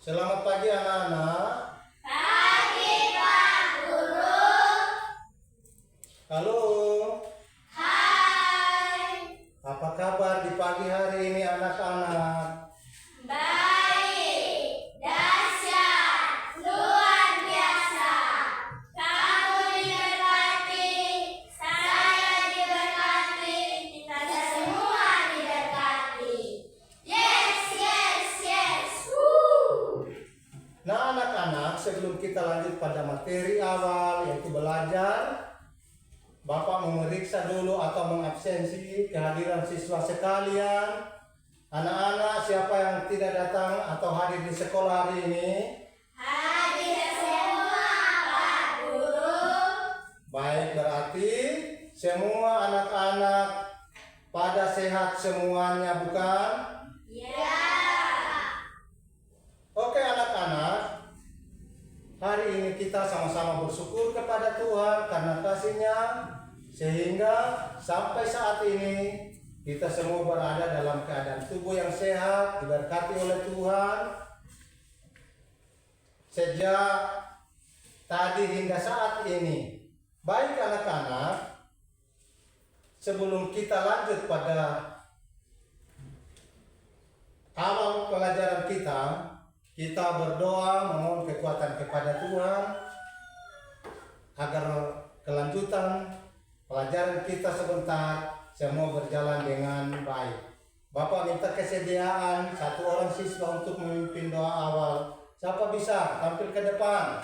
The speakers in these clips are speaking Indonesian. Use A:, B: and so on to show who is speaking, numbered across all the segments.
A: Selamat pagi anak-anak.
B: Pagi Pak Guru.
A: Halo,
B: Hai.
A: apa kabar di pagi hari ini anak-anak?
B: Baik. Dahsyat. Luar biasa. Kamu diberkati. Saya diberkati. Kita semua diberkati. Yes, yes, yes. Woo.
A: Nah anak-anak, sebelum kita lanjut pada materi awal yaitu belajar, Bapak memeriksa dulu atau mengabsensi kehadiran siswa sekalian. Anak-anak siapa yang tidak datang atau hadir di sekolah hari ini?
B: Hadir semua Pak Guru.
A: Baik, berarti semua anak-anak pada sehat semuanya, bukan?
B: Ya.
A: Oke anak-anak, hari ini kita sama-sama bersyukur kepada Tuhan karena kasih-Nya, sehingga sampai saat ini kita semua berada dalam keadaan tubuh yang sehat, diberkati oleh Tuhan. Sejak tadi hingga saat ini. Baik anak-anak, sebelum kita lanjut pada awal pelajaran kita berdoa memohon kekuatan kepada Tuhan agar kelanjutan pelajaran kita sebentar semua berjalan dengan baik. Bapak minta kesediaan satu orang siswa untuk memimpin doa awal. Siapa bisa tampil ke depan?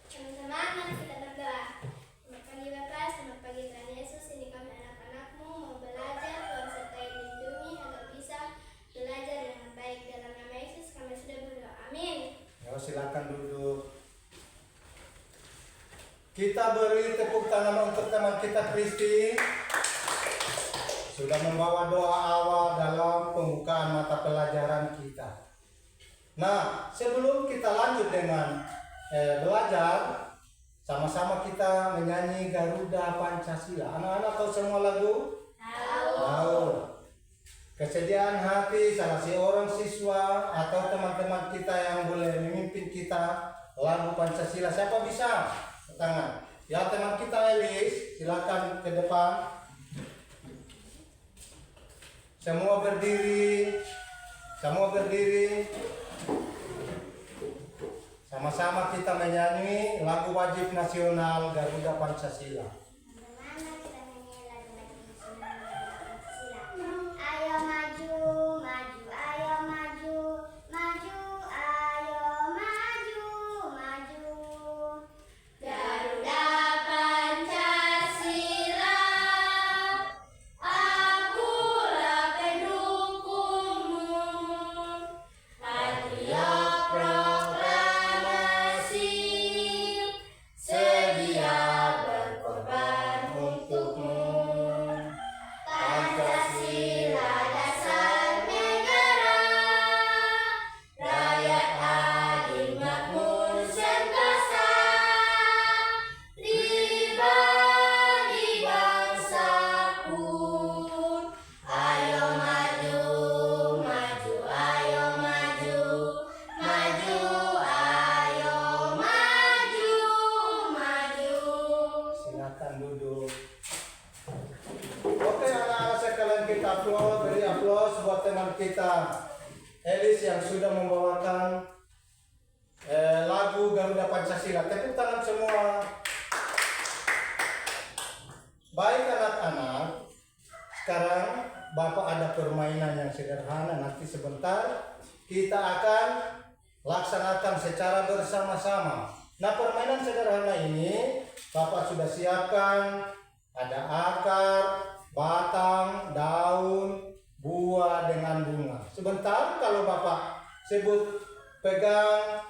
B: Teman-teman, mari kita berdoa. Selamat pagi Bapak, selamat pagi Tuhan Yesus. Ini kami anak-anakmu mau belajar, Tuhan sertai lindungi agar bisa belajar dengan baik. Dalam nama Yesus kami sudah berdoa. Amin.
A: Ya, silakan duduk. Kita beri tepuk tangan untuk teman kita Kristi. Sudah membawa doa awal dalam pembukaan mata pelajaran kita. Nah, sebelum kita lanjut dengan belajar, sama-sama kita menyanyi Garuda Pancasila. Anak-anak tahu semua lagu? Tahu. Kesediaan hati salah seorang siswa atau teman-teman kita yang boleh memimpin kita lagu Pancasila. Siapa bisa? Tangan. Ya, teman kita Elis, silakan ke depan. Semua berdiri. Semua berdiri. Sama-sama kita menyanyi lagu wajib nasional Garuda Pancasila.
B: Teman-teman, kita nyanyi lagu-lagu nasional Pancasila. Ayo maju, maju, ayo maju, maju, ayo maju, maju. Garuda Pancasila, akulah pendukungmu. Patriot proklamasi, sedia berkorban untukmu. Pancasila dasar negara, rakyat adil makmur sentosa, pribadi bangsa pun. Ayo maju, maju, ayo maju, maju, ayo maju, maju.
A: Silakan duduk. Oke anak-anak sekalian, kita beri aplaus buat teman kita Elis yang sudah membawakan lagu Garuda Pancasila. Tepuk tangan semua. Baik anak-anak, sekarang Bapak ada permainan yang sederhana. Nanti sebentar kita akan laksanakan secara bersama-sama. Nah, permainan sederhana ini Bapak sudah siapkan. Ada akar, batang, daun, buah dengan bunga. Sebentar kalau Bapak sebut pegang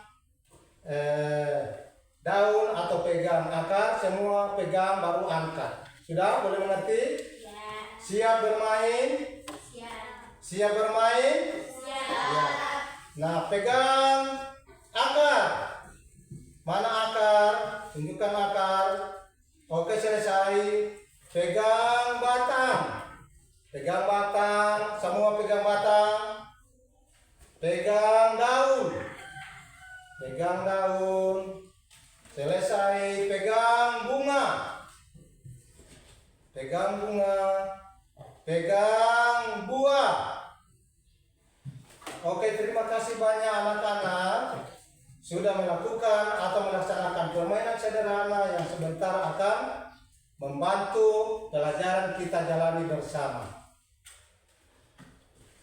A: daun atau pegang akar, semua pegang baru angkat. Sudah boleh mengerti?
B: Ya.
A: Siap bermain?
B: Siap.
A: Siap bermain?
B: Siap.
A: Ya. Nah, pegang akar. Mana akar? Tunjukkan akar. Oke, selesai. Pegang batang. Pegang batang, semua pegang batang. Pegang daun. Pegang daun. Selesai, pegang bunga. Pegang bunga. Pegang buah. Oke, terima kasih banyak anak-anak sudah melakukan atau melaksanakan permainan sederhana yang sebentar akan membantu pelajaran kita jalani bersama.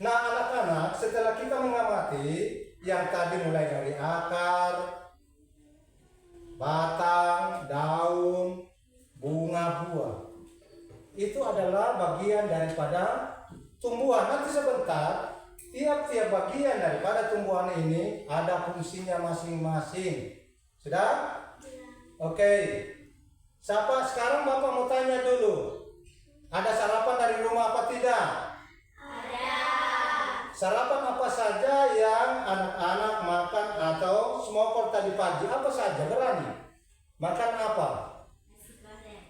A: Nah, anak-anak, setelah kita mengamati yang tadi mulai dari akar, batang, daun, bunga, buah, itu adalah bagian daripada tumbuhan. Nanti sebentar, tiap-tiap bagian daripada tumbuhan ini ada fungsinya masing-masing. Sudah? Oke. Siapa sekarang Bapak mau tanya dulu. Ada sarapan dari rumah apa tidak?
B: Ada.
A: Sarapan apa saja yang anak-anak makan atau smoker tadi pagi? Apa saja berani? Makan apa?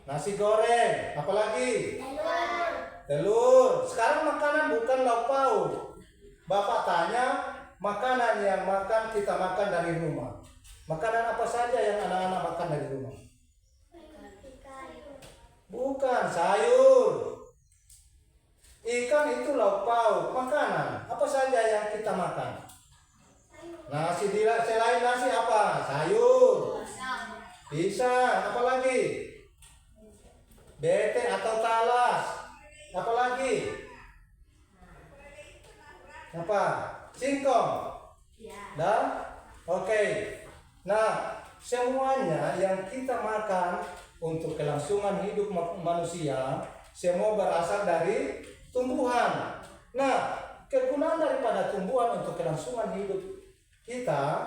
A: Nasi goreng. Apalagi?
B: Telur.
A: Telur. Sekarang makanan bukan lauk pauk. Bapak tanya makanan yang kita makan dari rumah. Makanan apa saja yang anak-anak makan dari rumah? Bukan, sayur. Ikan itu lauk pauk, makanan. Apa saja yang kita makan? Nasi, selain nasi apa? Sayur. Pisang, apa lagi? Bete atau talas. Apa lagi? Apa? Singkong. Dah? Oke. Nah, semuanya yang kita makan untuk kelangsungan hidup manusia semua berasal dari tumbuhan. Nah, kegunaan daripada tumbuhan untuk kelangsungan hidup kita,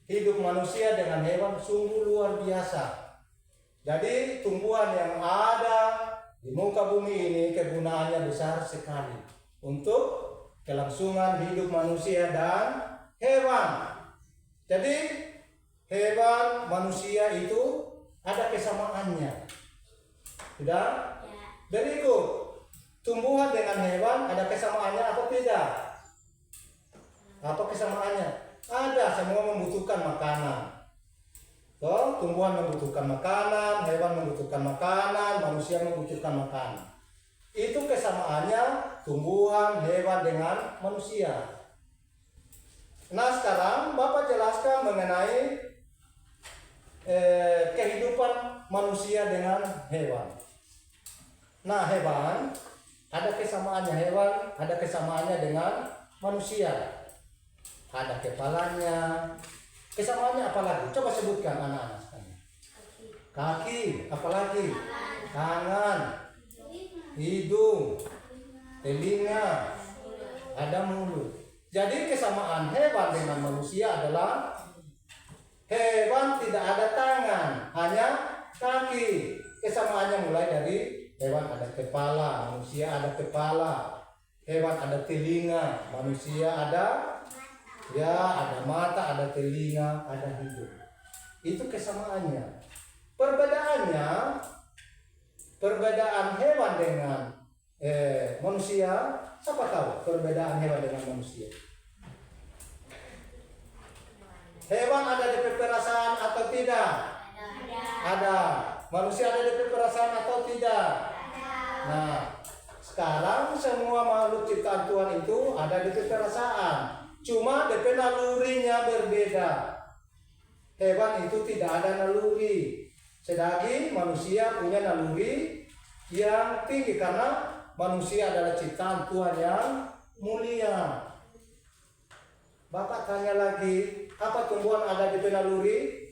A: hidup manusia dengan hewan sungguh luar biasa. Jadi tumbuhan yang ada di muka bumi ini kegunaannya besar sekali untuk kelangsungan hidup manusia dan hewan. Jadi hewan manusia itu ada kesamaannya. Sudah? Berikut, tumbuhan dengan hewan ada kesamaannya atau tidak? Apa kesamaannya? Ada, semua membutuhkan makanan. So, tumbuhan membutuhkan makanan, hewan membutuhkan makanan, manusia membutuhkan makanan. Itu kesamaannya tumbuhan, hewan dengan manusia. Nah, sekarang Bapak jelaskan mengenai kehidupan manusia dengan hewan. Nah, hewan ada kesamaannya, hewan ada kesamaannya dengan manusia. Ada kepalanya. Kesamaannya apa lagi? Coba sebutkan anak-anak sekalian. Kaki, apalagi? Tangan, hidung, telinga, ada mulut. Jadi kesamaan hewan dengan manusia adalah hewan tidak ada tangan, hanya kaki. Kesamaannya mulai dari hewan ada kepala, manusia ada kepala. Hewan ada telinga, manusia ada mata, ada telinga, ada hidung. Itu kesamaannya. Perbedaan hewan dengan manusia, siapa tahu perbedaan hewan dengan manusia? Hewan ada DP perasaan atau tidak? Ada. Manusia ada DP perasaan atau tidak? Nah, sekarang semua makhluk ciptaan Tuhan itu ada DP perasaan. Cuma DP nalurinya berbeda. Hewan itu tidak ada naluri. Sedangkan manusia punya naluri yang tinggi karena manusia adalah ciptaan Tuhan yang mulia. Bapak tanya lagi, apa tumbuhan ada di naluri?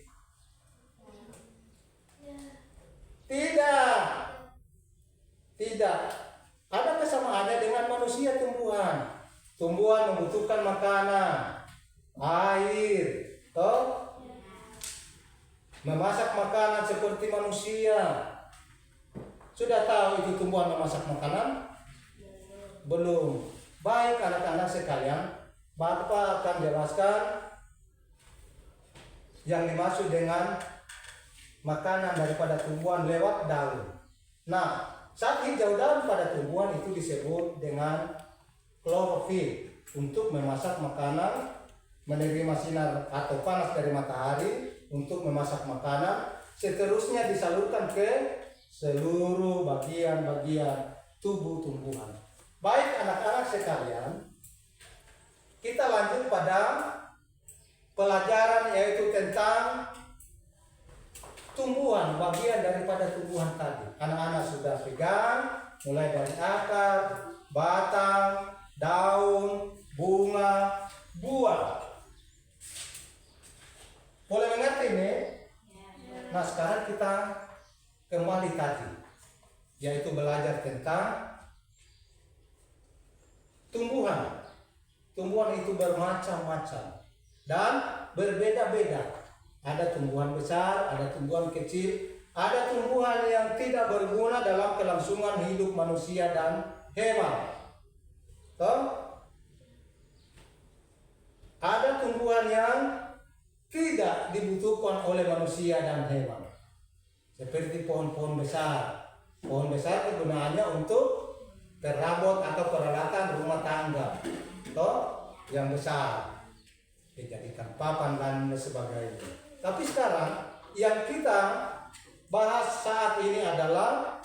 A: Tidak. Ada kesamaannya dengan manusia tumbuhan. Tumbuhan membutuhkan makanan, air, toh? Memasak makanan seperti manusia. Sudah tahu itu tumbuhan memasak makanan? Belum. Baik anak-anak sekalian, Bapak akan jelaskan yang dimaksud dengan makanan daripada tumbuhan lewat daun. Nah, Saat hijau daun pada tumbuhan itu disebut dengan klorofil untuk memasak makanan, menerima sinar atau panas dari matahari untuk memasak makanan, seterusnya disalurkan ke seluruh bagian-bagian tubuh tumbuhan. Baik anak-anak sekalian, kita lanjut pada pelajaran yaitu tentang tumbuhan, bagian daripada tumbuhan tadi. Anak-anak sudah pegang mulai dari akar, batang, daun, bunga, buah. Boleh mengerti ini? Nah, sekarang kita kembali tadi, yaitu belajar tentang tumbuhan. Tumbuhan itu bermacam-macam dan berbeda-beda. Ada tumbuhan besar, ada tumbuhan kecil, ada tumbuhan yang tidak berguna dalam kelangsungan hidup manusia dan hewan. Ada tumbuhan yang tidak dibutuhkan oleh manusia dan hewan. Seperti pohon-pohon besar. Pohon besar kegunaannya untuk perabot atau peralatan rumah tangga. Yang besar. Dijadikan papan dan sebagainya. Tapi sekarang yang kita bahas saat ini adalah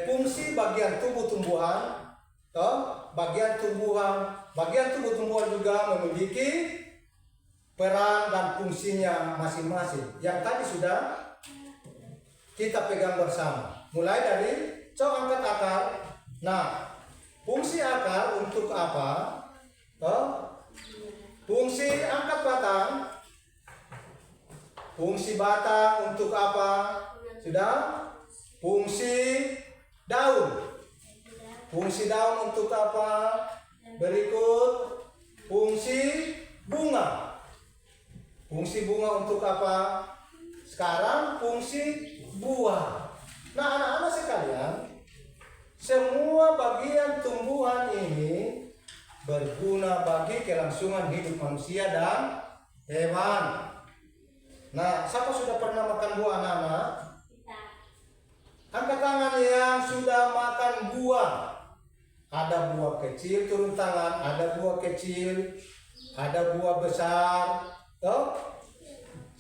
A: fungsi bagian tubuh tumbuhan. Bagian tubuh tumbuhan juga memiliki peran dan fungsinya masing-masing. Yang tadi sudah kita pegang bersama. Mulai dari angkat akar. Nah, fungsi akar untuk apa? Fungsi angkat batang. Fungsi batang untuk apa? Sudah? Fungsi daun. Fungsi daun untuk apa? Berikut fungsi bunga. Fungsi bunga untuk apa? Sekarang fungsi buah. Nah, anak-anak sekalian, semua bagian tumbuhan ini berguna bagi kelangsungan hidup manusia dan hewan. Nah, siapa sudah pernah makan buah, anak-anak? Angkat tangan yang sudah makan buah. Ada buah kecil, turun tangan. Ada buah kecil, ada buah besar.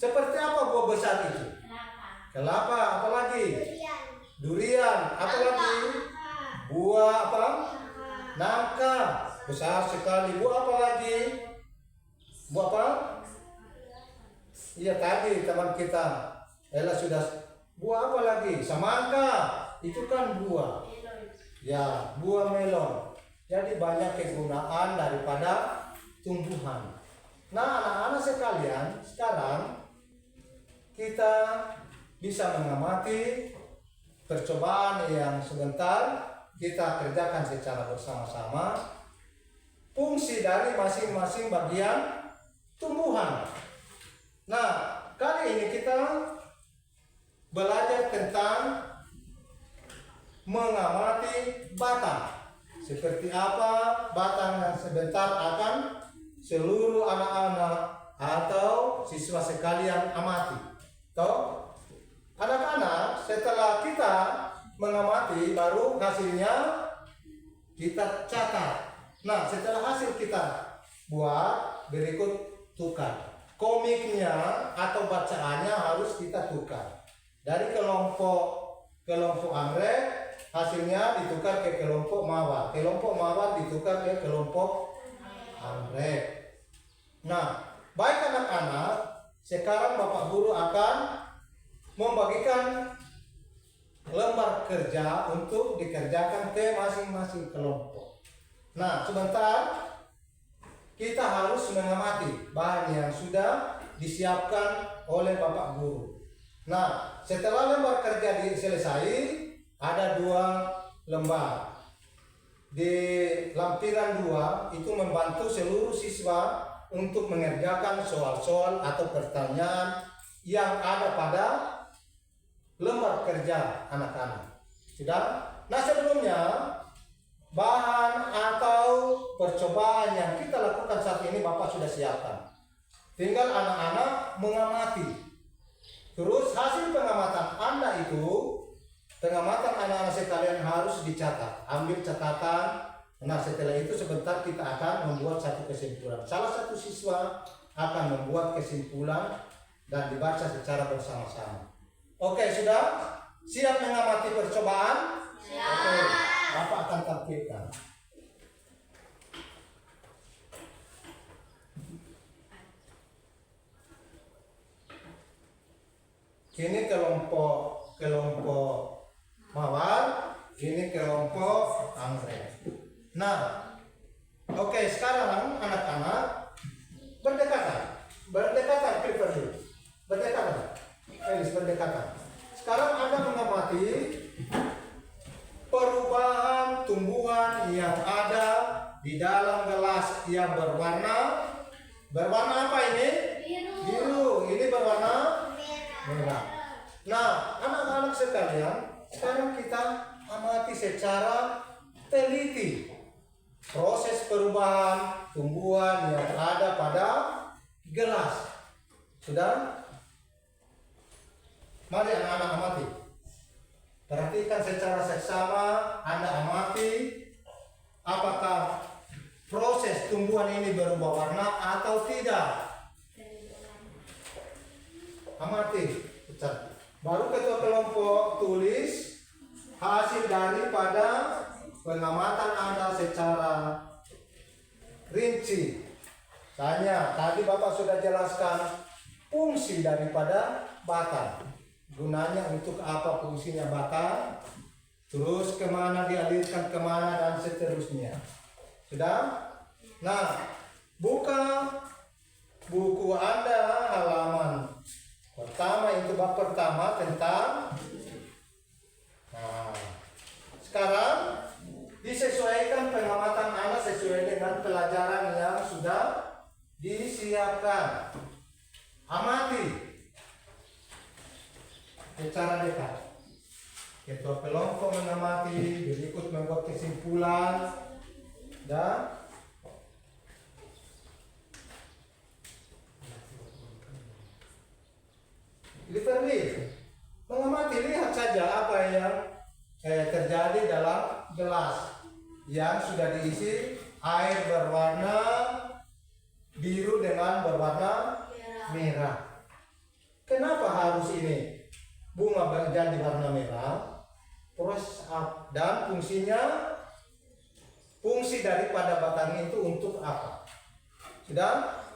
A: Seperti apa buah besar itu? Kelapa, apa lagi? Durian, apa lagi? Buah apa? Nangka, besar sekali. Buah apa lagi? Buah apa? Iya tadi teman kita Ella sudah. Buah apa lagi? Semangka, itu kan buah. Ya, buah melon. Jadi banyak kegunaan daripada tumbuhan. Nah, anak-anak sekalian, sekarang kita bisa mengamati percobaan yang sebentar kita kerjakan secara bersama-sama. Fungsi dari masing-masing bagian tumbuhan. Nah, kali ini kita belajar tentang mengamati batang. Seperti apa batang yang sebentar akan seluruh anak-anak atau siswa sekalian amati. Anak-anak, setelah kita mengamati, baru hasilnya kita catat. Nah, setelah hasil kita buat, berikut tukar. Komiknya atau bacaannya harus kita tukar. Dari kelompok anggrek, hasilnya ditukar ke kelompok mawar. Kelompok mawar ditukar ke kelompok anggrek. Nah, baik anak-anak, sekarang Bapak Guru akan membagikan lembar kerja untuk dikerjakan ke masing-masing kelompok. Nah, sebentar kita harus mengamati bahan yang sudah disiapkan oleh Bapak Guru. Nah, setelah lembar kerja selesai, ada 2 lembar. Di lampiran 2 itu membantu seluruh siswa untuk mengerjakan soal-soal atau pertanyaan yang ada pada lembar kerja anak-anak. Sudah? Nah, sebelumnya bahan atau percobaan yang kita lakukan saat ini Bapak sudah siapkan. Tinggal anak-anak mengamati. Terus hasil pengamatan Anda itu pengamatan anak-anak sekalian harus dicatat. Ambil catatan. Nah, setelah itu sebentar kita akan membuat satu kesimpulan. Salah satu siswa akan membuat kesimpulan dan dibaca secara bersama-sama. Oke, sudah? Siap mengamati percobaan?
B: Siap.
A: Oke, Bapak akan tampilkan. Ini kelompok Mawar, ini kelompok anggrek. Nah, oke, sekarang anak-anak berdekatan, Clifford. Berdekatan. Sekarang Anda mengamati perubahan tumbuhan yang ada di dalam gelas yang berwarna apa ini? Biru. Ini berwarna merah. Nah, anak-anak sekalian, sekarang kita amati secara teliti proses perubahan tumbuhan yang ada pada gelas. Sudah? Mari anak-anak amati. Perhatikan secara seksama, Anda amati apakah proses tumbuhan ini berubah warna atau tidak. Amati. Baru ketua kelompok tulis hasil daripada pengamatan Anda secara rinci. Tadi Bapak sudah jelaskan fungsi daripada batang. Gunanya untuk apa fungsinya batang, terus kemana dialirkan kemana dan seterusnya. Sudah? Nah, buka buku Anda halaman pertama, itu bab pertama tentang. Nah, sekarang disesuaikan pengamatan Anda sesuai dengan pelajaran yang sudah disiapkan. Amati secara dekat. Ketua kelompok mengamati, berikut membuat kesimpulan dan literally mengamati, lihat saja apa yang terjadi dalam gelas yang sudah diisi air berwarna biru dengan berwarna merah. Kenapa harus ini bunga menjadi warna merah? Proses dan fungsi daripada batang itu untuk apa? Sudah?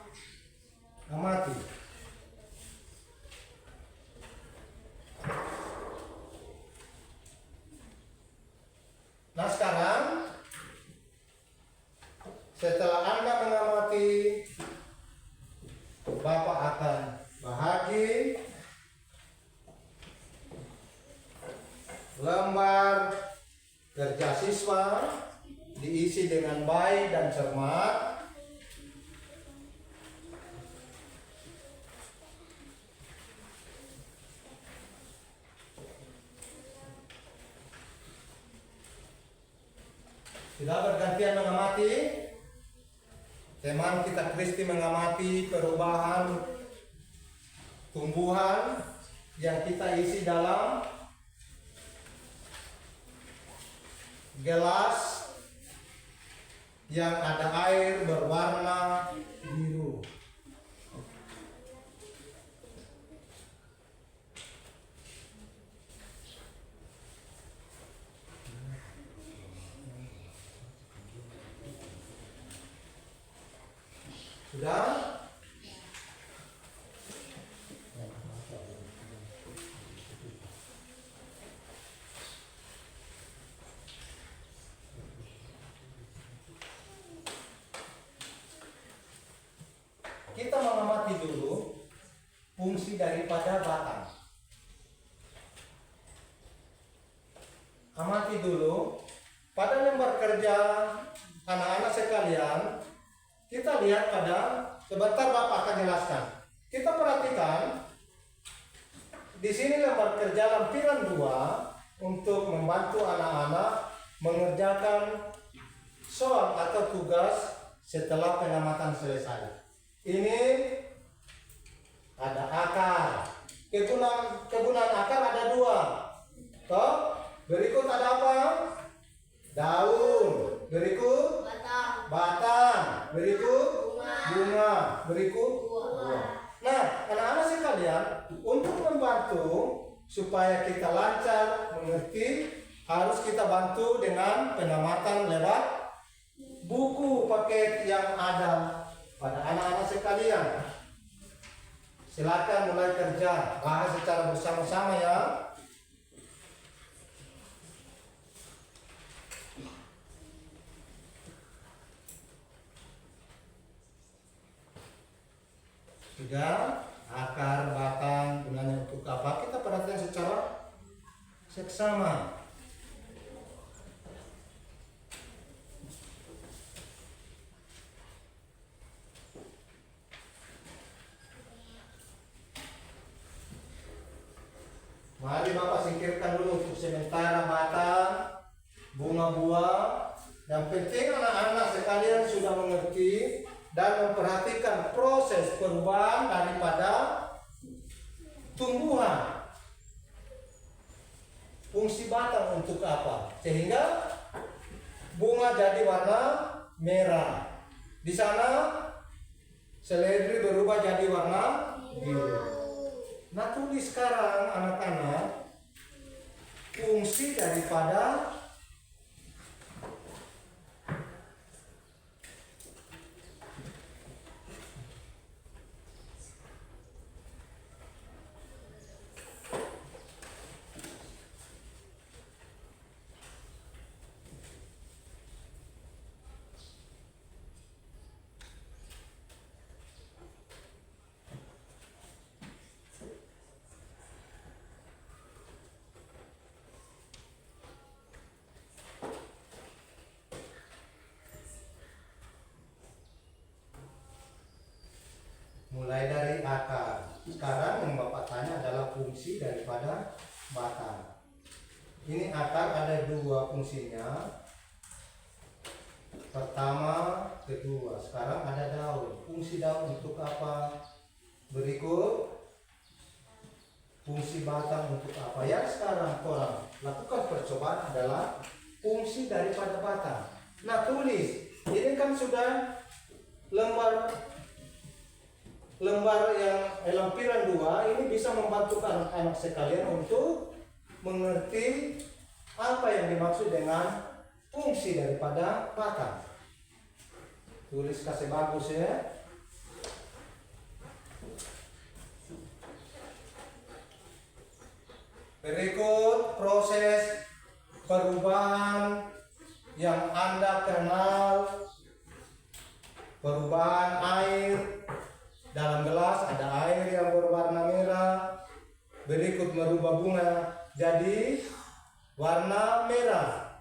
A: Amati. Nah, sekarang setelah Anda mengamati, Bapak akan bahagi lembar kerja siswa diisi dengan baik dan cermat. Sudah bergantian mengamati. Teman kita Kristi mengamati perubahan tumbuhan yang kita isi dalam gelas yang ada air berwarna biru. Sudah? Kita mengamati dulu fungsi daripada batang. Amati dulu pada lembar kerja anak-anak sekalian. Kita lihat pada, sebentar Bapak akan jelaskan. Kita perhatikan di sini lembar kerja lampiran 2 untuk membantu anak-anak mengerjakan soal atau tugas setelah pengamatan selesai. Ini ada akar. Kegunaan akar ada 2. Toh? Berikut ada apa? Daun. Berikut batang. Berikut bunga. Berikut buah. Nah, anak-anak sekalian, untuk membantu supaya kita lancar mengerti, harus kita bantu dengan pengamatan lewat buku paket yang ada pada anak-anak sekalian. Silakan mulai kerja, bahas secara bersama-sama ya. Sudah, akar, batang, gunanya untuk apa? Kita perhatikan secara seksama. Mari Bapak singkirkan dulu untuk sementara batang, bunga buah. Yang penting anak-anak sekalian sudah mengerti dan memperhatikan proses perubahan daripada tumbuhan. Fungsi batang untuk apa? Sehingga bunga jadi warna merah. Di sana seledri berubah jadi warna biru. Nah, tulis sekarang anak-anak fungsi daripada mulai dari akar. Sekarang yang Bapak tanya adalah fungsi daripada batang. Ini akar ada dua fungsinya. Pertama, kedua. Sekarang ada daun. Fungsi daun untuk apa? Berikut fungsi batang untuk apa? Yang sekarang orang lakukan percobaan adalah fungsi daripada batang. Nah, tulis. Ini kan sudah lembar yang lampiran 2 ini bisa membantu anak-anak sekalian untuk mengerti apa yang dimaksud dengan fungsi daripada batang. Tulis kasih bagus ya. Berikut proses perubahan yang Anda kenal. Perubahan air. Dalam gelas ada air yang berwarna merah. Berikut merubah bunga jadi warna merah.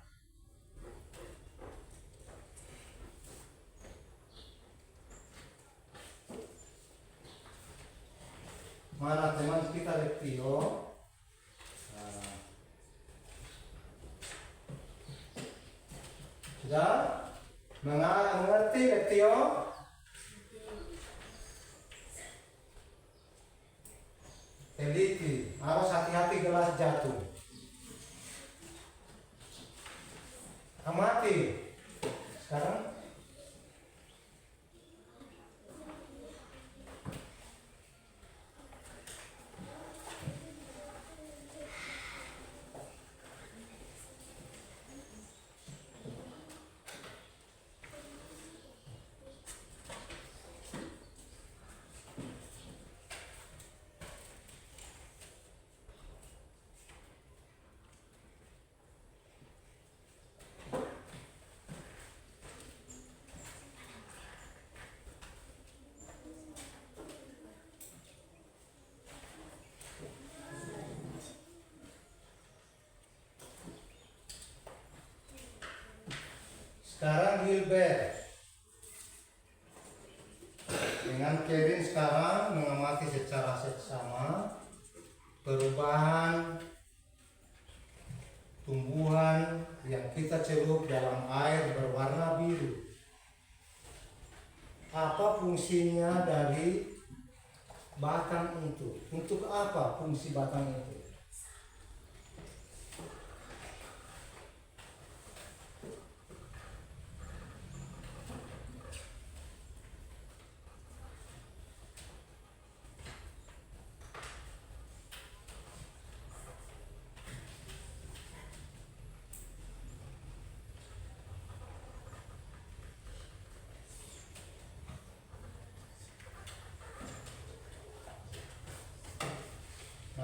A: Mana teman kita Lektio? Sudah? Mengerti Lektio? Teliti, harus hati-hati gelas jatuh. Amati. Sekarang Gilbert dengan Kevin sekarang mengamati secara seksama perubahan tumbuhan yang kita celup dalam air berwarna biru. Apa fungsinya dari batang itu? Untuk apa fungsi batang itu?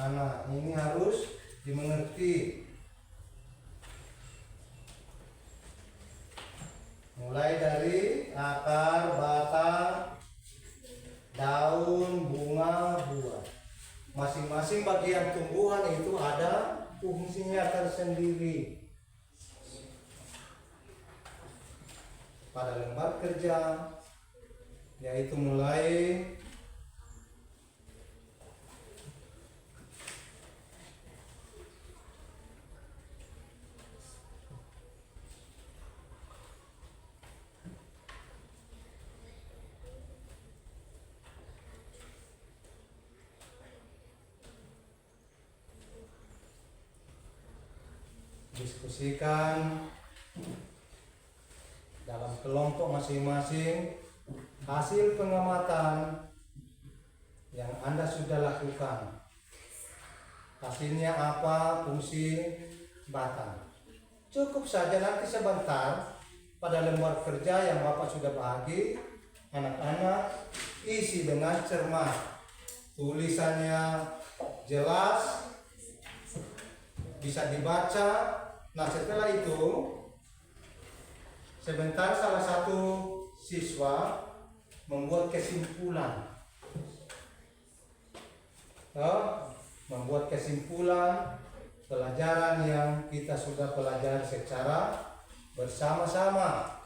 A: anak-anak. Ini harus dimengerti. Mulai dari akar, batang, daun, bunga, buah. Masing-masing bagian tumbuhan itu ada fungsinya tersendiri. Pada lembar kerja, yaitu mulai diskusikan dalam kelompok masing-masing hasil pengamatan yang Anda sudah lakukan. Hasilnya apa, fungsi batang. Cukup saja nanti sebentar pada lembar kerja yang Bapak sudah bagi, anak-anak isi dengan cermat. Tulisannya jelas, bisa dibaca. Nah, setelah itu sebentar salah satu siswa membuat kesimpulan. Membuat kesimpulan pelajaran yang kita sudah pelajari secara bersama-sama.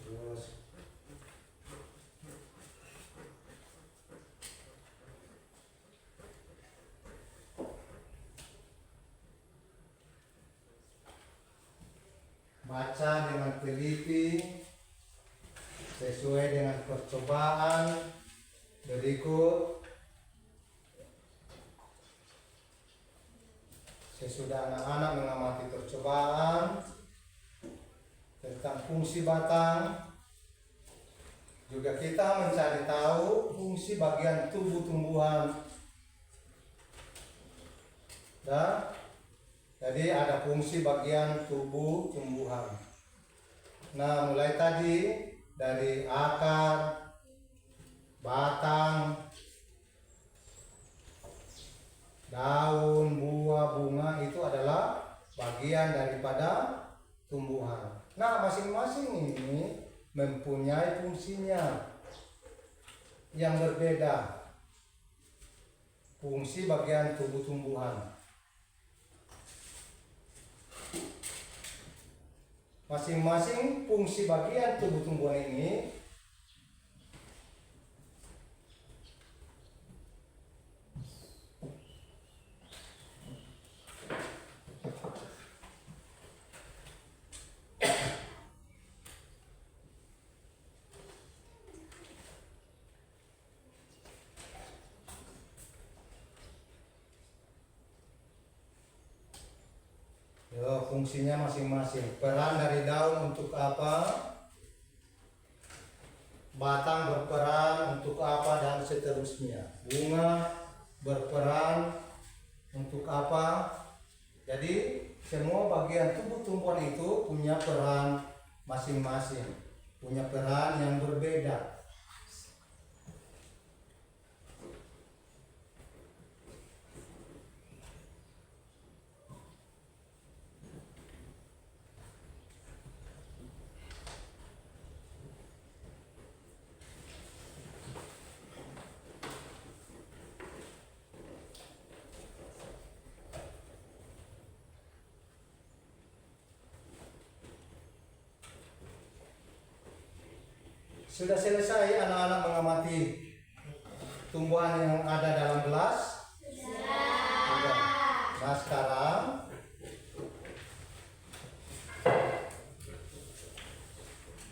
A: Terus baca dengan teliti sesuai dengan percobaan berikut. Sesudah anak-anak mengamati percobaan tentang fungsi batang, juga kita mencari tahu fungsi bagian tubuh tumbuhan. Dan jadi ada fungsi bagian tubuh tumbuhan. Nah, mulai tadi dari akar, batang, daun, buah, bunga itu adalah bagian daripada tumbuhan. Nah, masing-masing ini mempunyai fungsinya yang berbeda. Fungsi bagian tubuh tumbuhan. Masing-masing fungsi bagian tubuh tumbuhan ini fungsinya masing-masing. Peran dari daun untuk apa? Batang berperan untuk apa, dan seterusnya. Bunga berperan untuk apa? Jadi semua bagian tubuh tumbuhan itu punya peran masing-masing, punya peran yang berbeda. Sudah selesai anak-anak mengamati tumbuhan yang ada dalam gelas? Sudah. Nah sekarang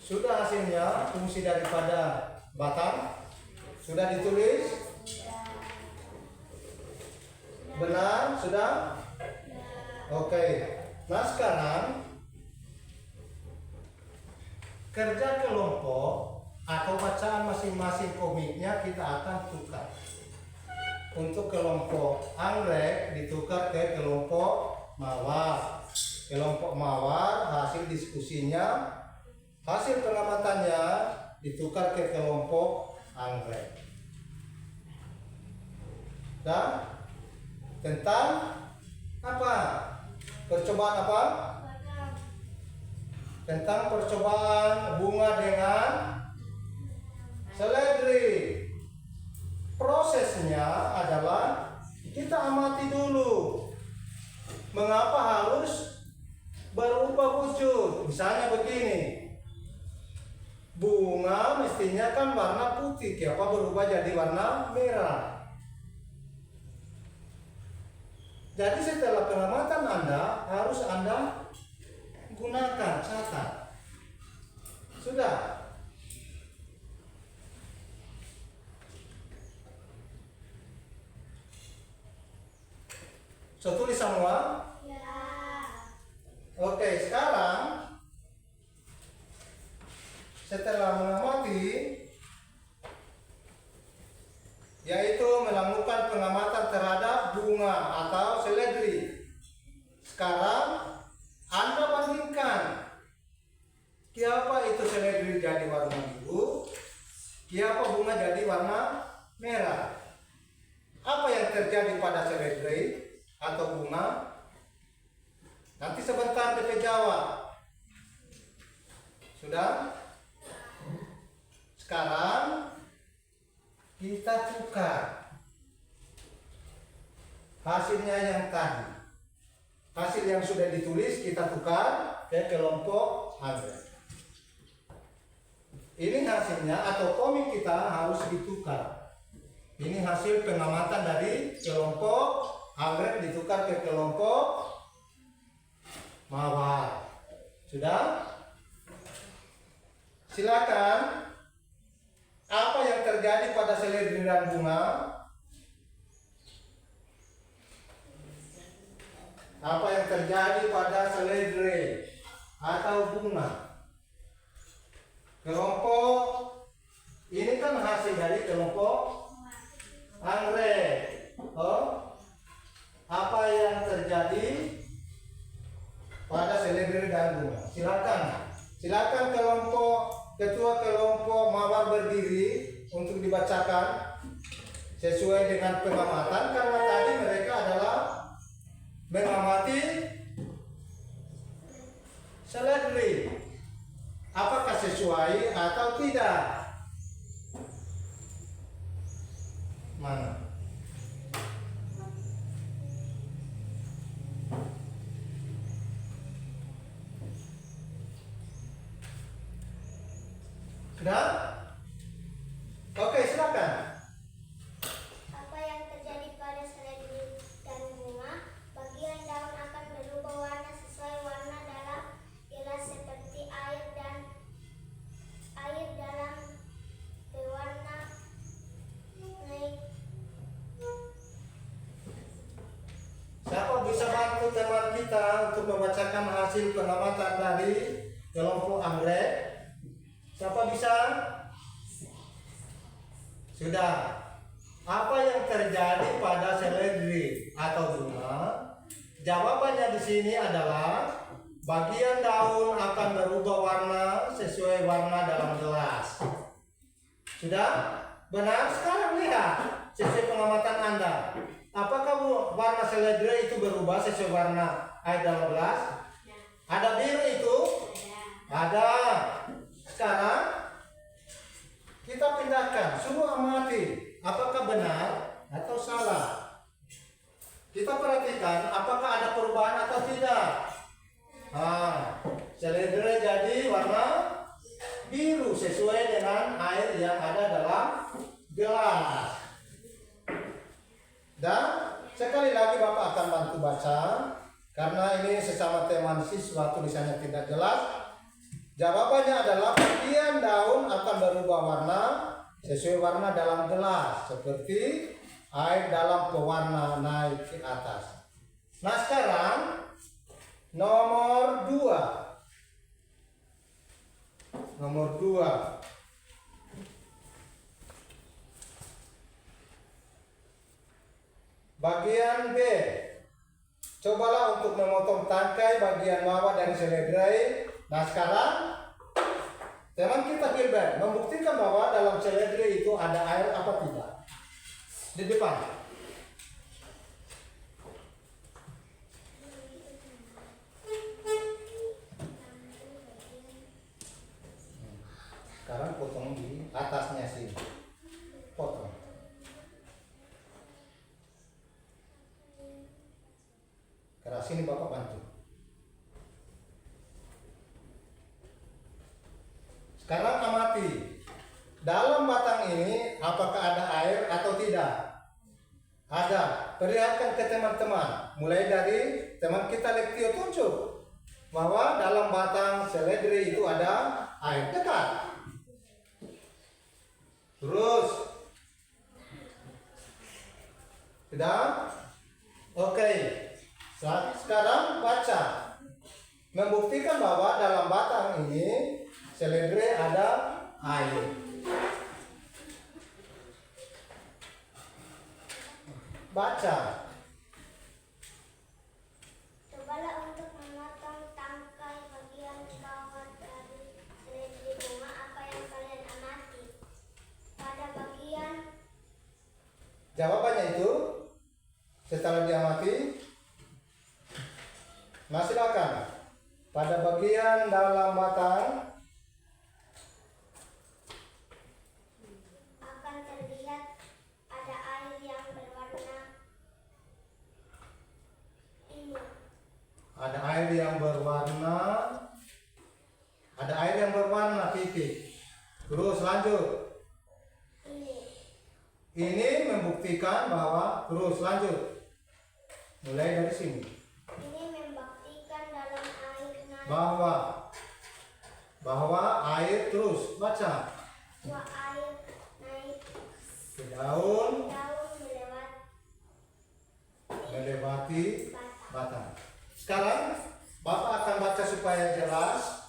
A: sudah hasilnya, fungsi daripada batang sudah ditulis? Benar? Sudah? Oke. Nah sekarang kerja kelompok atau bacaan masing-masing komiknya kita akan tukar. Untuk kelompok anggrek ditukar ke kelompok mawar. Kelompok mawar hasil diskusinya, hasil pengamatannya ditukar ke kelompok anggrek. Dan tentang apa? Percobaan apa? Tentang percobaan bunga dengan seledri. Prosesnya adalah kita amati dulu mengapa harus berubah wujud. Misalnya begini, bunga mestinya kan warna putih, apa berubah jadi warna merah. Jadi setelah pengamatan Anda harus Anda gunakan, catat. Sudah. So, tulis semua?
B: Ya.
A: Oke, sekarang setelah mengamati, yaitu melakukan pengamatan terhadap bunga atau seledri. Sekarang Anda bandingkan, kenapa itu seledri jadi warna biru, kenapa bunga jadi warna merah. Apa yang terjadi pada seledri atau bunga? Nanti sebentar DP jawab. Sudah? Sekarang kita tukar hasilnya yang tadi. Hasil yang sudah ditulis kita tukar ke kelompok anggrek. Ini hasilnya atau komik kita harus ditukar. Ini hasil pengamatan dari kelompok anggrek ditukar ke kelompok mawar. Sudah? Silakan. Apa yang terjadi pada seledri dan bunga? Apa yang terjadi pada seledri atau bunga? Kelompok ini kan hasil dari kelompok anggrek. Oh, apa yang terjadi pada seledri dan bunga? Silakan ketua kelompok mawar berdiri untuk dibacakan sesuai dengan pengamatan, karena tadi mereka adalah mengamati seledri. Apakah sesuai atau tidak? Mana? Sudah? Oke, silakan.
B: Apa yang terjadi pada seledri dan bunga? Bagian daun akan berubah warna sesuai warna dalam gelas seperti air dalam berwarna naik.
A: Siapa bisa bantu teman kita untuk membacakan hasil pengamatan dari kelompok anggrek? Siapa bisa? Sudah. Apa yang terjadi pada seledri atau bunga? Jawabannya di sini adalah bagian daun akan berubah warna sesuai warna dalam gelas. Sudah? Benar? Sekarang lihat sesuai pengamatan Anda. Apakah warna seledri itu berubah sesuai warna air dalam gelas? Ada biru itu? Ada. Sekarang kita pindahkan, semua amati apakah benar atau salah. Kita perhatikan apakah ada perubahan atau tidak. Seledri jadi warna biru sesuai dengan air yang ada dalam gelas. Dan sekali lagi Bapak akan bantu baca karena ini sesama teman siswa tulisannya tidak jelas. Jawabannya adalah bagian daun akan berubah warna sesuai warna dalam gelas, seperti air dalam pewarna naik ke atas. Nah sekarang nomor 2. Nomor 2. Bagian B. Cobalah untuk memotong tangkai bagian bawah dari seledri. Nah sekarang teman kita Gilbert membuktikan bahwa dalam seledri itu ada air apa tidak. Di depan. Sekarang potong di atasnya sini. Potong. Karena sini Bapak bantu. Sekarang amati. Dalam batang ini apakah ada air atau tidak? Ada. Perlihatkan ke teman-teman. Mulai dari teman kita Lektio tunjuk bahwa dalam batang seledri itu ada air dekat. Terus. Tidak? Oke. Sekarang baca. Membuktikan bahwa dalam batang ini seledri ada air. Baca.
B: Cobalah untuk memotong tangkai bagian bawah dari seledri bunga. Apa yang kalian amati? Pada bagian
A: Jawabannya itu setelah diamati. Nah silakan. Pada bagian dalam batang
B: akan terlihat ada air yang berwarna ini.
A: ada air yang berwarna titik. Terus lanjut. Ini membuktikan bahwa terus lanjut. Mulai dari sini.
B: Ini membuktikan dalam air naik.
A: Bahwa air terus baca.
B: Bahwa air naik
A: Ke daun melewati
B: batang.
A: batang. Sekarang Bapak akan baca supaya jelas.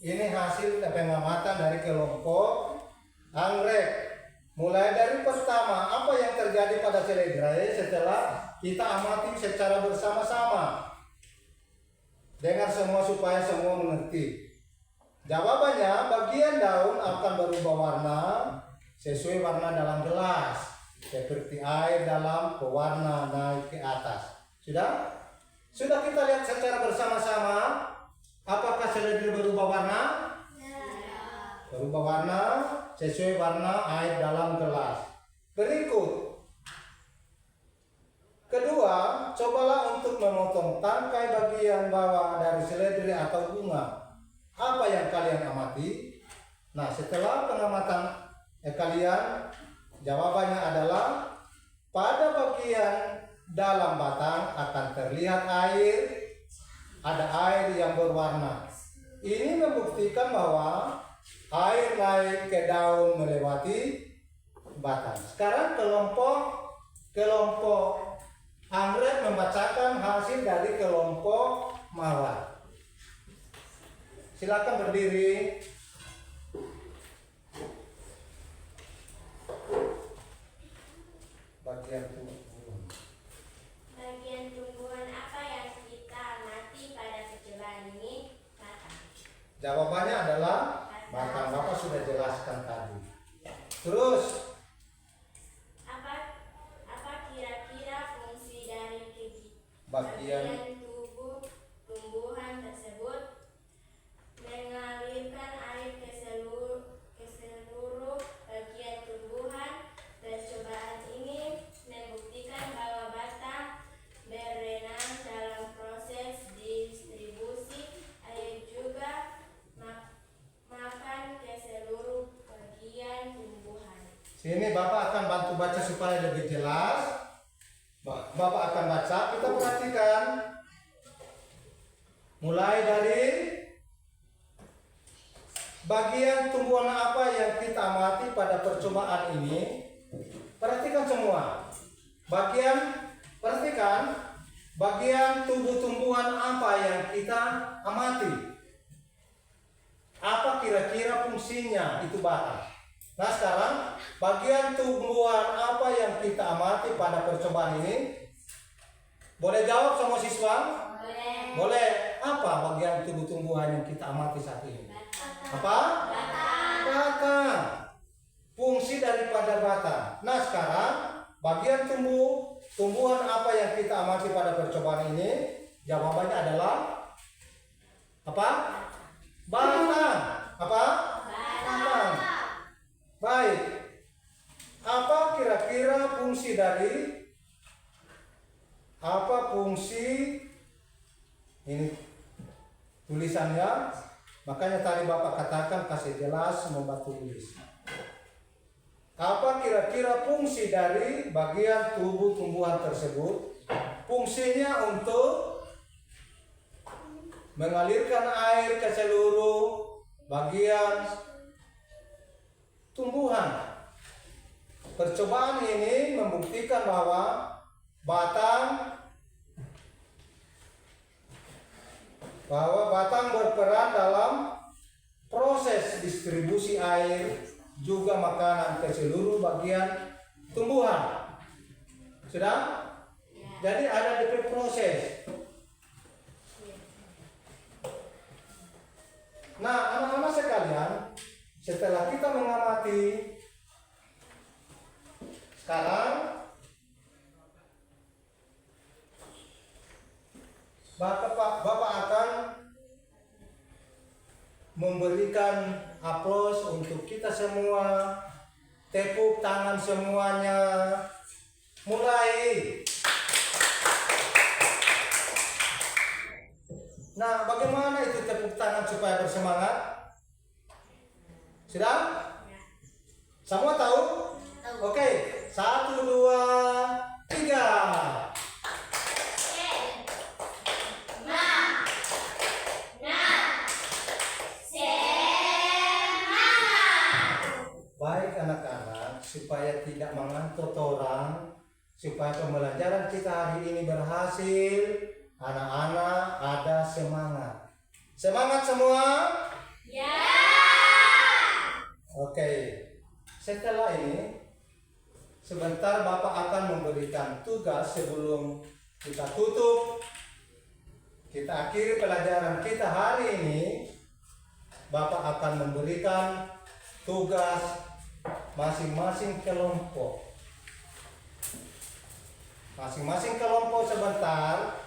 A: Ini hasil pengamatan dari kelompok anggrek. Mulai dari pertama, apa yang terjadi pada seledri setelah kita amati secara bersama-sama. Dengar semua supaya semua mengerti. Jawabannya, bagian daun akan berubah warna sesuai warna dalam gelas, seperti air dalam pewarna naik ke atas. Sudah? Sudah kita lihat secara bersama-sama. Apakah seledri berubah warna? Berubah warna sesuai warna air dalam gelas. Berikut. Kedua, cobalah untuk memotong tangkai bagian bawah dari seledri atau bunga. Apa yang kalian amati? Nah, setelah pengamatan kalian, jawabannya adalah pada bagian dalam batang akan terlihat air, ada air yang berwarna. Ini membuktikan bahwa air naik ke daun melewati batang. Sekarang kelompok anggrek membacakan hasil dari kelompok mawar. Silakan berdiri. Bagian
B: tumbuhan apa yang kita amati pada percobaan ini? Batang.
A: Jawabannya adalah batang. Bapak sudah jelaskan tadi. Terus
B: Apa kira-kira fungsi dari
A: bagian
B: tubuh tumbuhan tersebut? Mengalirkan air ke seluruh bagian tumbuhan. Percobaan ini membuktikan bahwa batang berenang dalam proses distribusi air juga makan ke
A: Sini Bapak akan bantu baca supaya lebih jelas. Bapak akan baca, kita perhatikan. Mulai dari bagian tumbuhan apa yang kita amati pada percobaan ini. Perhatikan semua. Perhatikan bagian tumbuh-tumbuhan apa yang kita amati. Apa kira-kira fungsinya itu batang. Nah sekarang bagian tumbuhan apa yang kita amati pada percobaan ini? Boleh jawab semua siswa?
B: Boleh.
A: Boleh. Apa bagian tumbuh-tumbuhan yang kita amati saat ini? Apa? Batang. Fungsi daripada batang. Nah sekarang bagian tumbuhan apa yang kita amati pada percobaan ini? Jawabannya adalah apa? Batang. Apa? Batang. Baik. Apa kira-kira fungsi ini tulisannya? Makanya tadi Bapak katakan kasih jelas membantu tulis. Apa kira-kira fungsi dari bagian tubuh tumbuhan tersebut? Fungsinya untuk mengalirkan air ke seluruh bagian tumbuhan. Percobaan ini membuktikan bahwa batang berperan dalam proses distribusi air juga makanan ke seluruh bagian tumbuhan. Sudah? Jadi ada DP proses. Nah, anak-anak sekalian, setelah kita mengamati sekarang Bapak akan memberikan aplaus untuk kita semua. Tepuk tangan semuanya. Mulai. Nah, bagaimana itu tepuk tangan supaya bersemangat? Sudah? Semua tahu? Oke, 1, 2, 3. Baik anak-anak, supaya tidak mengantuk orang, supaya pembelajaran kita hari ini berhasil, anak-anak ada semangat. Semangat semua? Ya. Oke. Setelah ini sebentar Bapak akan memberikan tugas sebelum kita tutup. Kita akhiri pelajaran kita hari ini. Bapak akan memberikan tugas masing-masing kelompok. Masing-masing kelompok sebentar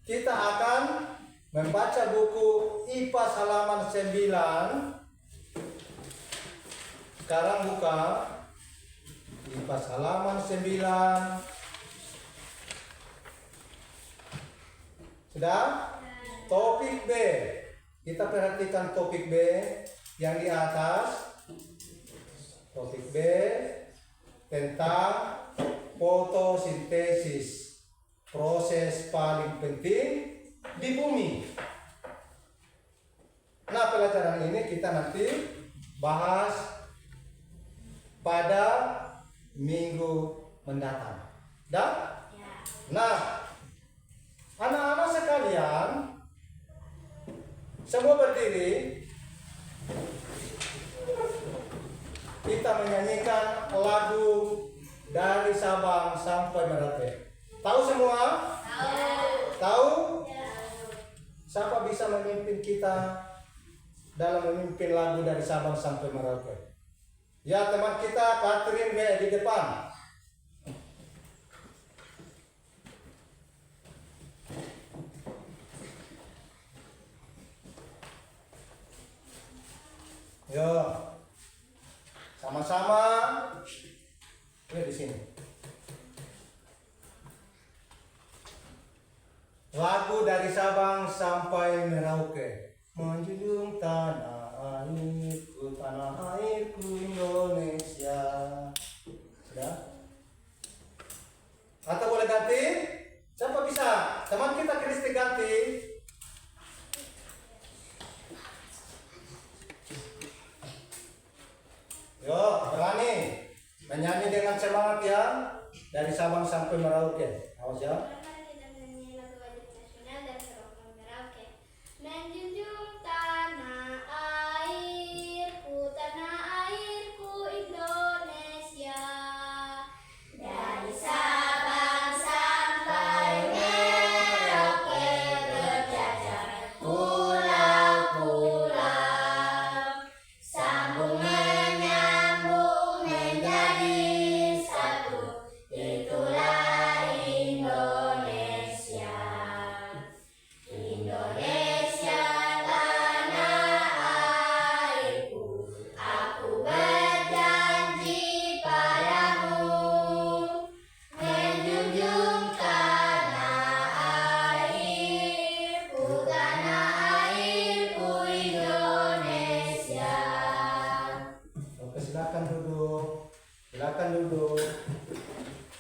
A: kita akan membaca buku IPA halaman 9. Sekarang buka IPA halaman 9. Sudah? Topik B. Kita perhatikan topik B yang di atas. Topik B tentang fotosintesis, proses paling penting di bumi. Nah, pelajaran ini kita nanti bahas pada minggu mendatang. Dan nah, anak-anak sekalian, semua berdiri. Kita menyanyikan lagu dari Sabang sampai Merauke. Tahu semua? Tahu? Siapa bisa memimpin kita dalam memimpin lagu dari Sabang sampai Merauke? Ya, teman kita Catherine di depan. Yo, sama-sama. Ini di sini. Lagu dari Sabang sampai Merauke. Menjunjung tanah airku Indonesia. teman kita Kristi ganti. Yo, berani menyanyi dengan semangat ya, dari Sabang sampai Merauke. Awas ya.
B: Pertama kita menyanyi lagu wajib nasional dari Sabang Merauke. Menjunjung tanah airku Indonesia, dari Sabang sampai Merauke berjajar pulau-pulau, sambung menyambung menjadi satu, itulah Indonesia. Indonesia tanah airku, aku berjanji padamu, menjunjung tanah airku Indonesia.
A: Oke, silakan duduk. Silakan duduk.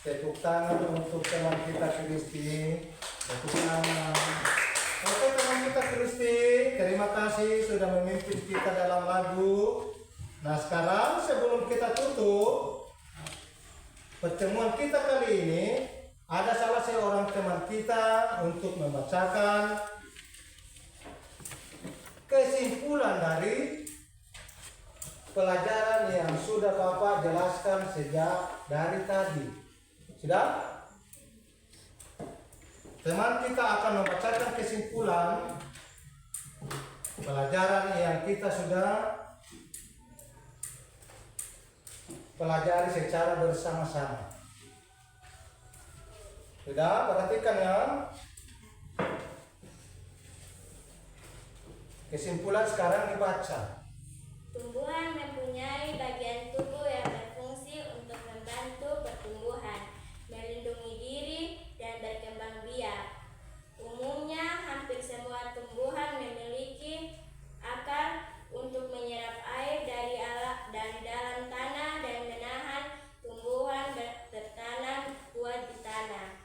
A: Tepuk tangan untuk teman kita Kristi. Tepuk tangan. Oke, teman kita Kristi, terima kasih sudah memimpin kita dalam lagu. Nah, sekarang sebelum kita tutup pertemuan kita kali ini, ada salah seorang teman kita untuk membacakan kesimpulan dari pelajaran yang sudah Bapak jelaskan sejak dari tadi. Sudah? Teman kita akan membacakan kesimpulan pelajaran yang kita sudah pelajari secara bersama-sama. Sudah? Perhatikan ya. Kesimpulan sekarang dibaca.
B: Tumbuhan mempunyai bagian tubuh yang berfungsi untuk membantu pertumbuhan, melindungi diri, dan berkembang biak. Umumnya, hampir semua tumbuhan memiliki akar untuk menyerap air dari dalam tanah dan menahan tumbuhan bertanam kuat di tanah.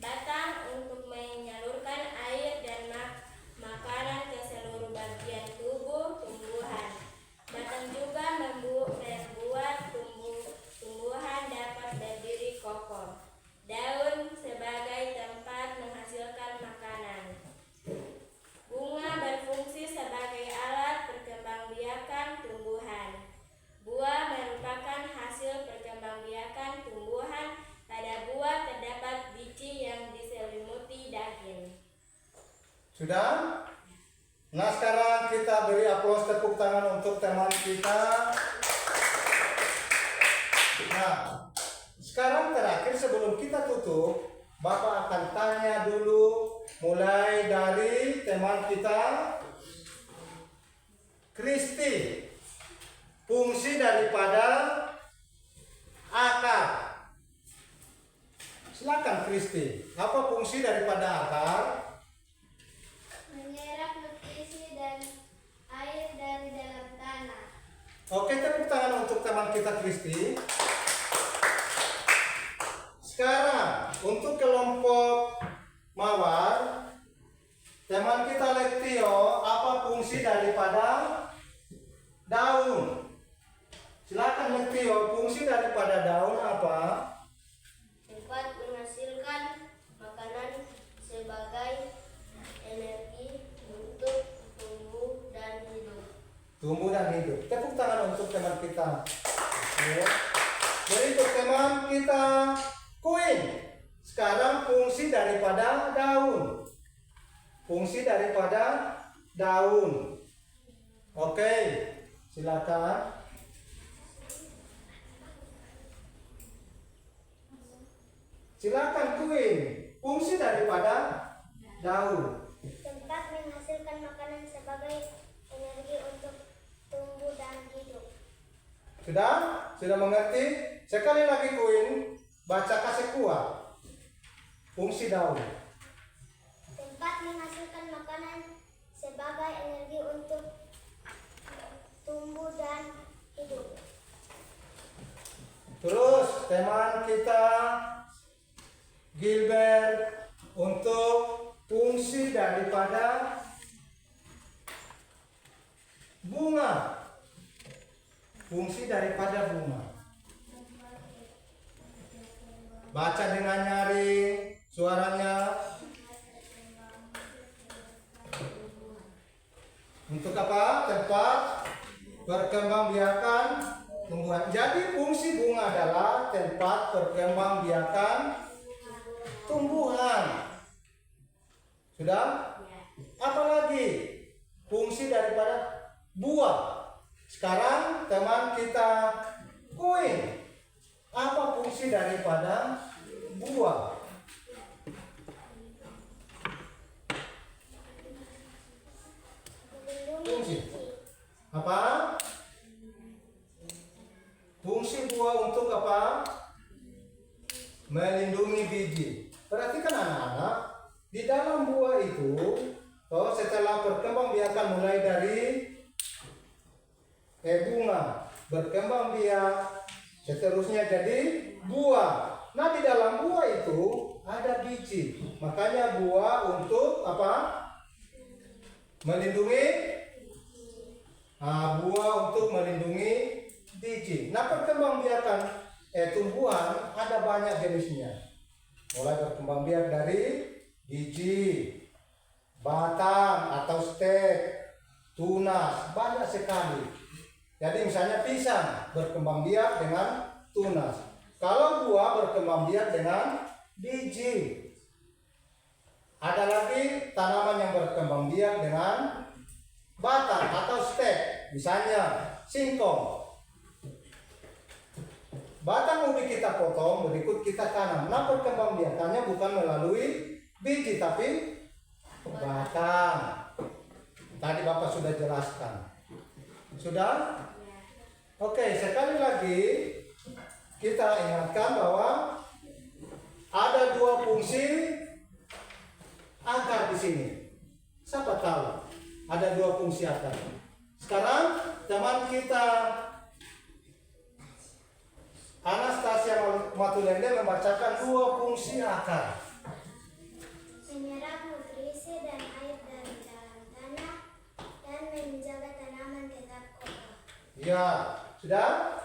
B: Batang untuk menyalurkan air dan makanan ke seluruh bagian tubuh tumbuhan. Batang juga membuat tumbuhan dapat berdiri kokoh. Daun sebagai tempat menghasilkan makanan. Bunga berfungsi sebagai alat perkembangbiakan tumbuhan. Buah merupakan hasil perkembangbiakan tumbuhan. Pada buah terdapat biji yang diselimuti daging.
A: Sudah? Nah, sekarang kita beri aplaus tepuk tangan untuk teman kita. Nah, sekarang terakhir sebelum kita tutup, Bapak akan tanya dulu mulai dari teman kita Kristi. Fungsi daripada akar. Silakan Kristi. Apa fungsi daripada akar?
B: Menyerap nutrisi dan air dari dalam tanah.
A: Oke, tepuk tangan untuk teman kita Kristi. Sekarang untuk kelompok Mawar, teman kita Lektio, apa fungsi daripada daun? Silakan Lektio, fungsi daripada daun apa?
B: Dapat menghasilkan makanan sebagai energi untuk tumbuh dan hidup.
A: Tumbuh dan hidup. Tepuk tangan untuk teman kita. Ya. Berikut teman kita Queen. Sekarang fungsi daripada daun. Fungsi daripada daun. Oke, silakan. Silakan Queen. Fungsi daripada daun.
B: Tempat menghasilkan makanan sebagai energi untuk tumbuh dan hidup.
A: Sudah? Sudah mengerti? Sekali lagi Queen, baca kasih kuat. Fungsi daun.
B: Tempat menghasilkan makanan sebagai energi untuk tumbuh dan hidup.
A: Terus teman kita Gilbert untuk daripada bunga. Fungsi daripada bunga. Baca dengan nyaring suaranya. Untuk apa? Tempat perkembangbiakan tumbuhan. Jadi fungsi bunga adalah tempat perkembangbiakan tumbuhan. Sudah? Apalagi fungsi daripada buah. Sekarang teman kita koin. Apa fungsi daripada buah? Fungsi apa? Fungsi buah untuk apa? Melindungi biji. Perhatikan anak-anak, di dalam buah itu, setelah berkembang biakan mulai dari bunga, berkembang biak, seterusnya jadi buah. Nah, di dalam buah itu ada biji. Makanya buah untuk apa? Melindungi. Buah untuk melindungi biji. Nah, perkembangbiakan tumbuhan ada banyak jenisnya. Mulai berkembang biak dari biji, batang atau stek, tunas, banyak sekali. Jadi misalnya pisang berkembang biak dengan tunas. Kalau buah berkembang biak dengan biji. Ada lagi tanaman yang berkembang biak dengan batang atau stek, misalnya singkong. Batang ubi kita potong, berikut kita tanam. Nah, perkembangbiakannya bukan melalui biji, tapi batang. Tadi Bapak sudah jelaskan. Sudah? Oke, sekali lagi kita ingatkan bahwa ada dua fungsi akar di sini. Siapa tahu? Ada dua fungsi akar. Sekarang teman kita Anastasia Matulende membacakan dua fungsi akar.
B: Menyerap nutrisi dan air dari dalam tanah dan menjaga tanaman tetap kokoh.
A: Ya, sudah?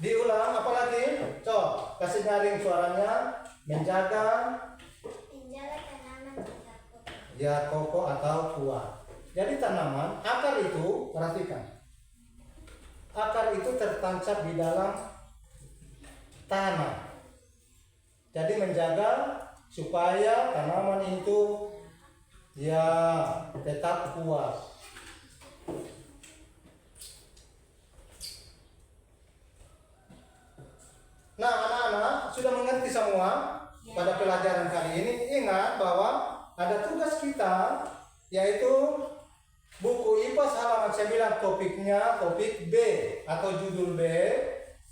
A: Diulang apa lagi? Coba kasih nyaring suaranya. Menjaga
B: tanaman tetap kokoh.
A: ya, kokoh atau kuat. Jadi tanaman, akar itu, perhatikan. Akar itu tertancap di dalam tanah. Jadi menjaga supaya tanaman itu ya tetap kuat. Nah, anak-anak sudah mengerti semua pada pelajaran kali ini. Ingat bahwa ada tugas kita, yaitu buku IPAS halaman 9, topiknya topik B atau judul B,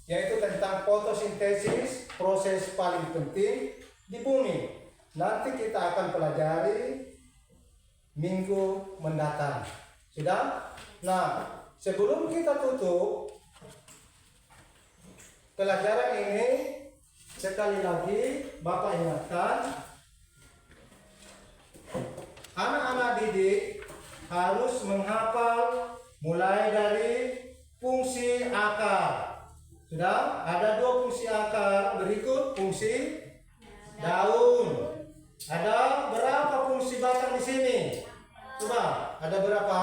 A: yaitu tentang fotosintesis, proses paling penting di bumi. Nanti kita akan pelajari minggu mendatang. Sudah? Nah, sebelum kita tutup pelajaran ini, sekali lagi Bapak ingatkan, anak-anak didik harus menghafal mulai dari fungsi akar. Sudah? Ada dua fungsi akar. Berikut fungsi daun. Ada berapa fungsi batang di sini? Coba, ada berapa?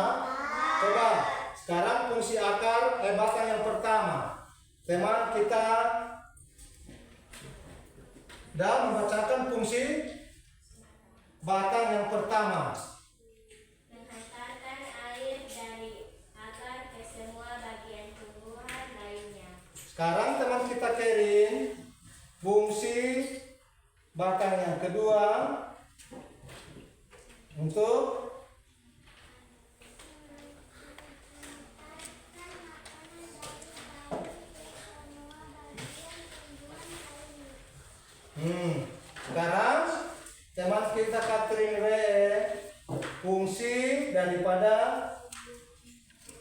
A: Coba. Sekarang fungsi akar batang yang pertama. Teman kita dan membacakan fungsi batang yang pertama.
B: Menghantarkan air dari akar ke semua bagian tumbuhan lainnya.
A: Sekarang teman kita Kerin, fungsi batang yang kedua untuk sekarang teman kita Catherine W, fungsi daripada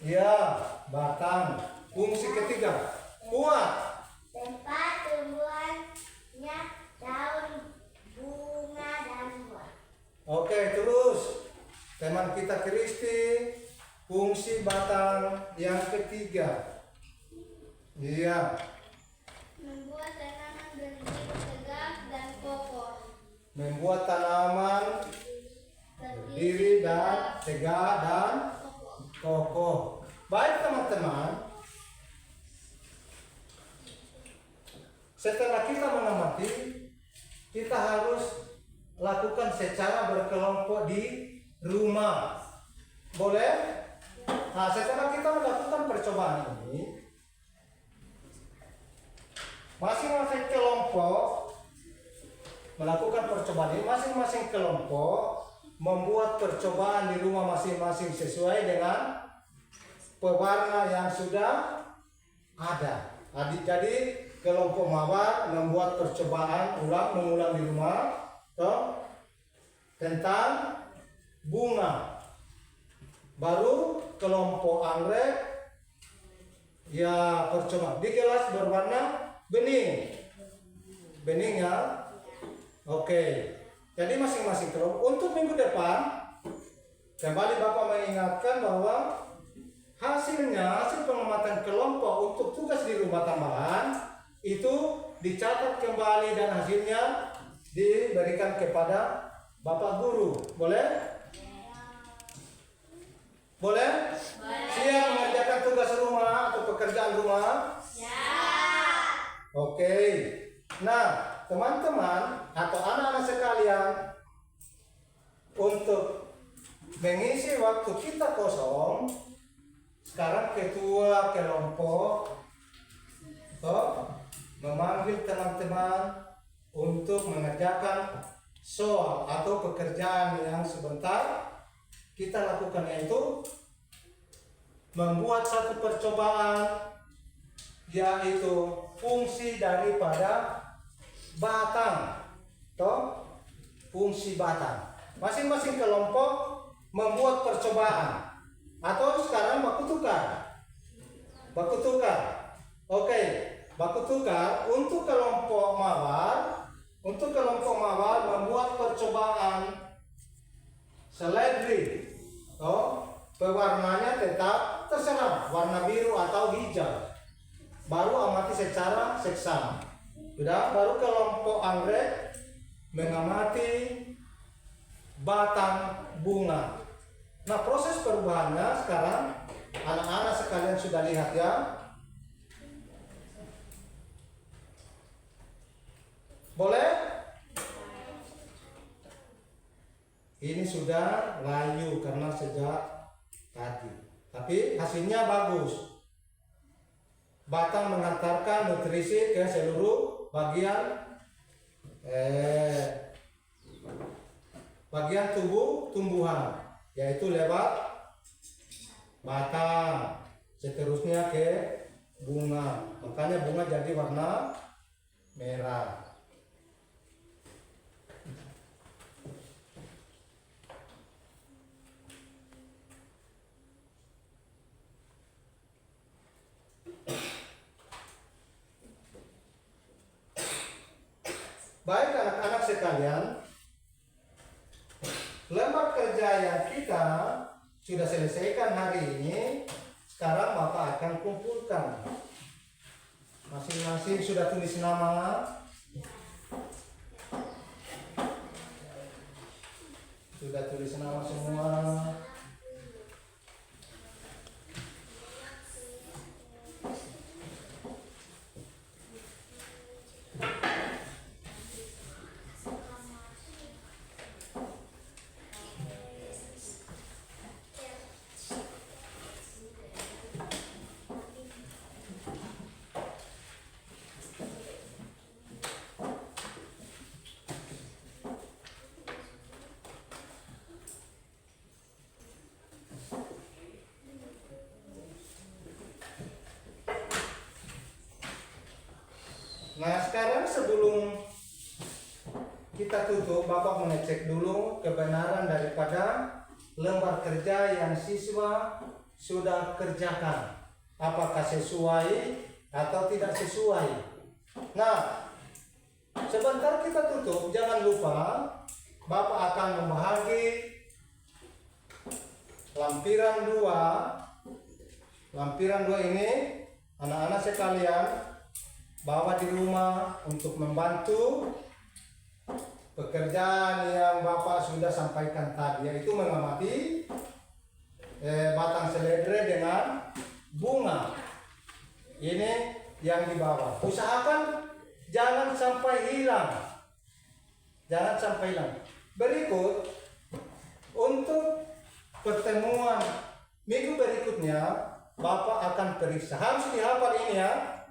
A: ya batang. Fungsi ketiga kuat.
B: Tempat tumbuhannya daun, bunga, dan buah.
A: Oke, terus teman kita Kristi, fungsi batang yang ketiga. Iya.
B: Membuat tanaman berdiri tegak dan kokoh.
A: Membuat tanaman berdiri dan tegak dan kokoh. Baik teman-teman, setelah kita mengamati, kita harus lakukan secara berkelompok di rumah. Boleh? Nah, setelah kita melakukan percobaan ini, masing-masing kelompok melakukan percobaan ini, masing-masing kelompok membuat percobaan di rumah masing-masing sesuai dengan pewarna yang sudah ada. Jadi kelompok mawar membuat percobaan mengulang di rumah tentang bunga. Baru kelompok anggrek ya percobaan di gelas berwarna bening ya. Oke. Jadi masing-masing kelompok. Untuk minggu depan kembali Bapak mengingatkan bahwa hasil pengamatan kelompok untuk tugas di rumah tambahan itu dicatat kembali dan hasilnya diberikan kepada Bapak Guru. Boleh? Boleh? Siap mengerjakan tugas rumah atau pekerjaan rumah? Siap. Oke. Nah, teman-teman atau anak-anak sekalian, untuk mengisi waktu kita kosong, sekarang ketua kelompok memanggil teman-teman untuk mengerjakan soal atau pekerjaan yang sebentar kita lakukan, yaitu membuat satu percobaan, yaitu fungsi daripada batang. Fungsi batang. Masing-masing kelompok membuat percobaan. Atau sekarang baku tukar. Oke, baku tukar untuk kelompok mawar. Untuk kelompok mawar membuat percobaan seledri. Pewarnanya tetap terserah, warna biru atau hijau. Baru amati secara seksama. Sudah, baru kelompok anggrek mengamati batang bunga. Nah, proses perubahannya sekarang anak-anak sekalian sudah lihat ya. Boleh? Ini sudah layu karena sejak tadi. Tapi hasilnya bagus. Batang mengantarkan nutrisi ke seluruh bagian tubuh tumbuhan, yaitu lewat batang, seterusnya ke bunga. Makanya bunga jadi warna merah. Baik anak-anak sekalian, lembar kerja yang kita sudah selesaikan hari ini, sekarang Bapak akan kumpulkan. Masing-masing sudah tulis nama. Sudah tulis nama semua. Nah, sekarang sebelum kita tutup, Bapak mengecek dulu kebenaran daripada lembar kerja yang siswa sudah kerjakan. Apakah sesuai atau tidak sesuai. Nah, sebentar kita tutup, jangan lupa Bapak akan membagi lampiran 2 ini anak-anak sekalian bawa di rumah untuk membantu pekerjaan yang Bapak sudah sampaikan tadi, yaitu mengamati batang seledri dengan bunga. Ini yang dibawa. Usahakan jangan sampai hilang. Berikut untuk pertemuan minggu berikutnya Bapak akan periksa. Harus dihafal ini ya.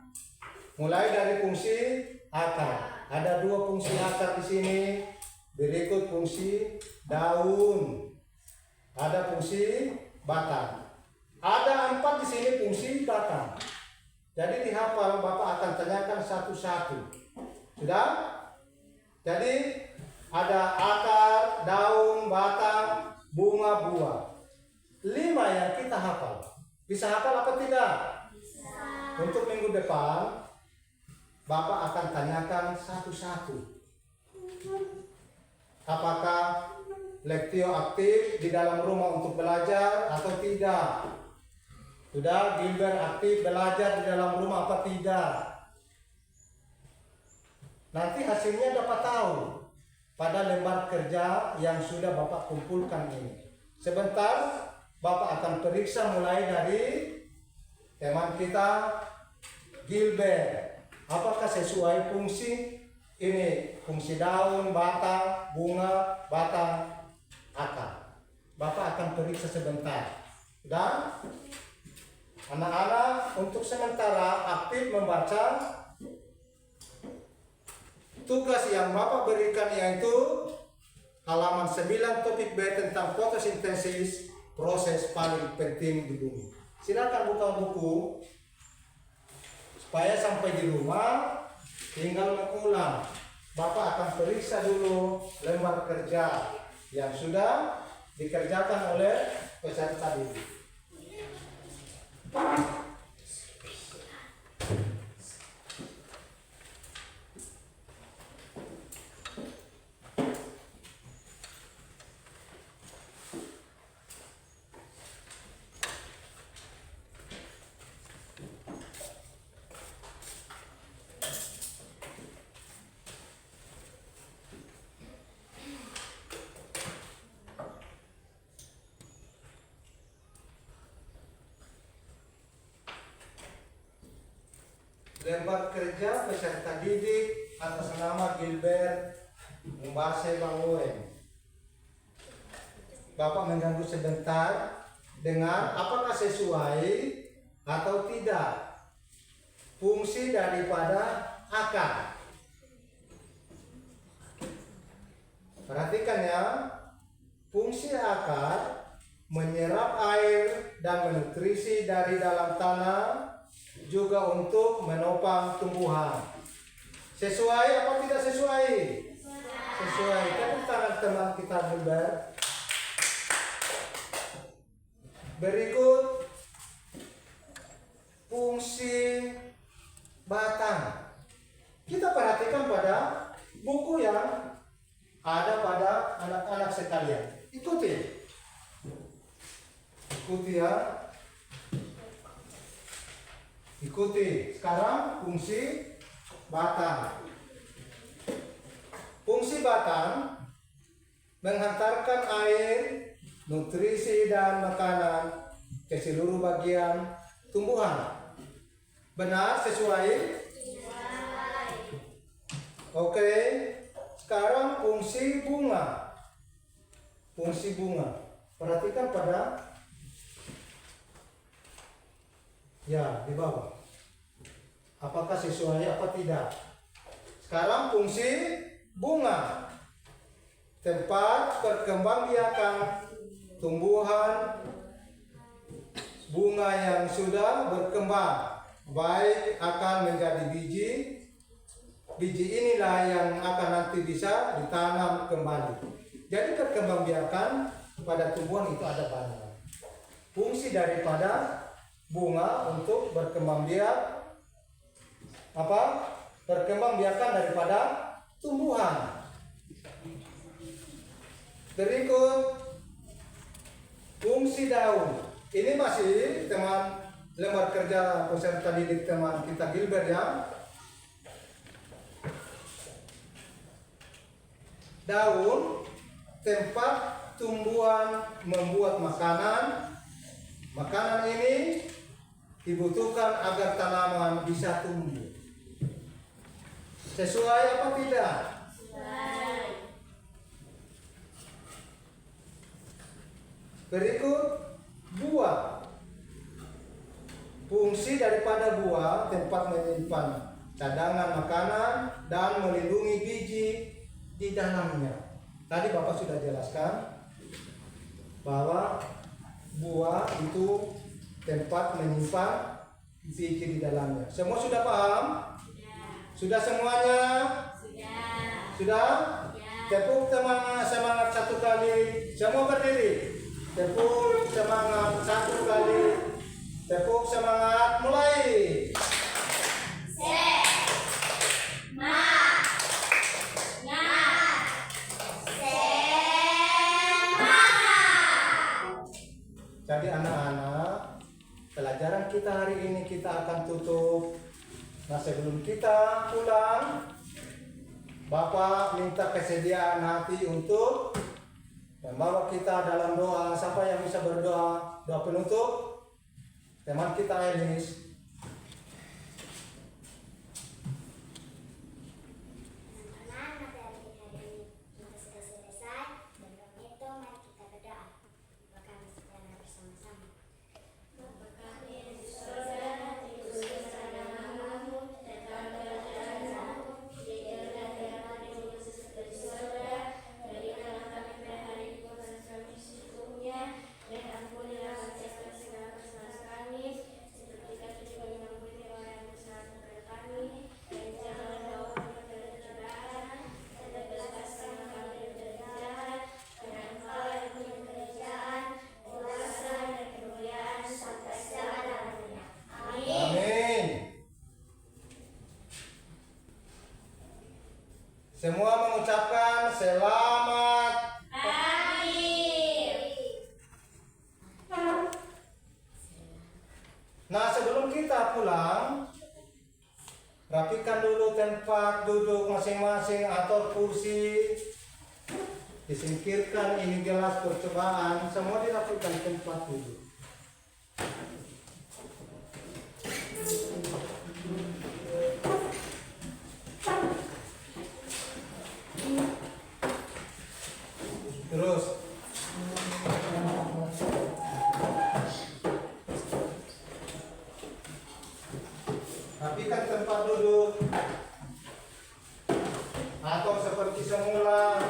A: Mulai dari fungsi akar. Ada 2 fungsi akar di sini. Berikut fungsi daun. Ada fungsi batang. Ada 4 di sini fungsi batang. Jadi dihafal, Bapak akan tanyakan satu-satu. Sudah? Jadi ada akar, daun, batang, bunga, buah. 5 yang kita hafal. Bisa hafal apa tidak?
B: Bisa.
A: Untuk minggu depan Bapak akan tanyakan satu-satu. Apakah Lectio aktif di dalam rumah untuk belajar atau tidak? Sudah, Gilbert aktif belajar di dalam rumah apa tidak? Nanti hasilnya dapat tahu pada lembar kerja yang sudah Bapak kumpulkan ini. Sebentar Bapak akan periksa mulai dari teman kita Gilbert. Apakah sesuai fungsi ini? Fungsi daun, batang, bunga, batang, akar. Bapak akan periksa sebentar. Dan anak-anak untuk sementara aktif membaca tugas yang Bapak berikan, yaitu halaman 9 topik B tentang fotosintesis, proses paling penting di bumi. Silakan buka buku supaya sampai di rumah tinggal mengulang. Bapak akan periksa dulu lembar kerja yang sudah dikerjakan oleh peserta didik. Lembar kerja peserta didik atas nama Gilbert Mbase Banguen. Bapak mengganggu sebentar dengan apakah sesuai atau tidak fungsi daripada akar. Perhatikan ya, fungsi akar menyerap air dan menutrisi dari dalam tanah, juga untuk menopang tumbuhan. Sesuai apa tidak sesuai? Sesuai. Tepuk tangan teman kita Gilbert. Berikut fungsi batang. Kita perhatikan pada buku yang ada pada anak-anak sekalian. Ikuti. Ikuti ya. Ikuti. Sekarang fungsi batang. Fungsi batang menghantarkan air, nutrisi dan makanan ke seluruh bagian tumbuhan. Benar? Sesuai? Oke. Sekarang fungsi bunga. Fungsi bunga. Perhatikan pada ya di bawah. Apakah sesuai apa tidak? Sekarang fungsi bunga. Tempat perkembangbiakan tumbuhan bunga yang sudah berkembang, baik akan menjadi biji. Biji inilah yang akan nanti bisa ditanam kembali. Jadi perkembangbiakan pada tumbuhan itu ada banyak. Fungsi daripada bunga untuk perkembangbiakan daripada tumbuhan. Berikut Fungsi daun. Ini masih teman lembar kerja peserta didik teman kita Gilbert ya. Daun tempat tumbuhan membuat makanan. Makanan ini dibutuhkan agar tanaman bisa tumbuh. Sesuai apa tidak?
B: Sesuai.
A: Berikut buah. Fungsi daripada buah tempat menyimpan cadangan makanan dan melindungi biji di dalamnya. Tadi Bapak sudah jelaskan bahwa buah itu tempat menyimpan biji di dalamnya. Semua sudah paham? Sudah semuanya? Sudah? Tepuk semangat satu kali. Semua berdiri. Tepuk semangat satu kali. Tepuk semangat mulai. Jadi anak-anak, pelajaran kita hari ini kita akan tutup. Nah sebelum kita pulang, Bapak minta kesediaan hati untuk membawa kita dalam doa. Siapa yang bisa berdoa? Doa penutup? Teman kita Elis.
B: Teman-teman, materi kita hari ini sudah selesai. Sebelum itu, mari kita berdoa. Kami secara bersama-sama. Bapa kami yang di surga, dikuduskanlah namamu, datanglah kerajaanmu, jadilah kehendakmu seperti di surga. Berikanlah kami pada hari ini makanan kami secukupnya, dan ampunilah segala kesalahan kami, seperti kami juga mengampuni orang yang bersalah kepada kami, dan janganlah bawa kami ke dalam cobaan, dan bebaskanlah kami dari jahat, karena Engkau yang punya kerajaan, kuasa dan kemuliaan sampai selama-lamanya. Amin.
A: Amin. Semua mengucapkan selamat.
B: Amin.
A: Nah sebelum kita pulang, rapikan dulu tempat duduk masing-masing atau kursi. Disingkirkan ini gelas percobaan, semua dirapikan tempat duduk. Terus rapikan tempat duduk atau seperti semula.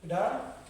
A: Sudah?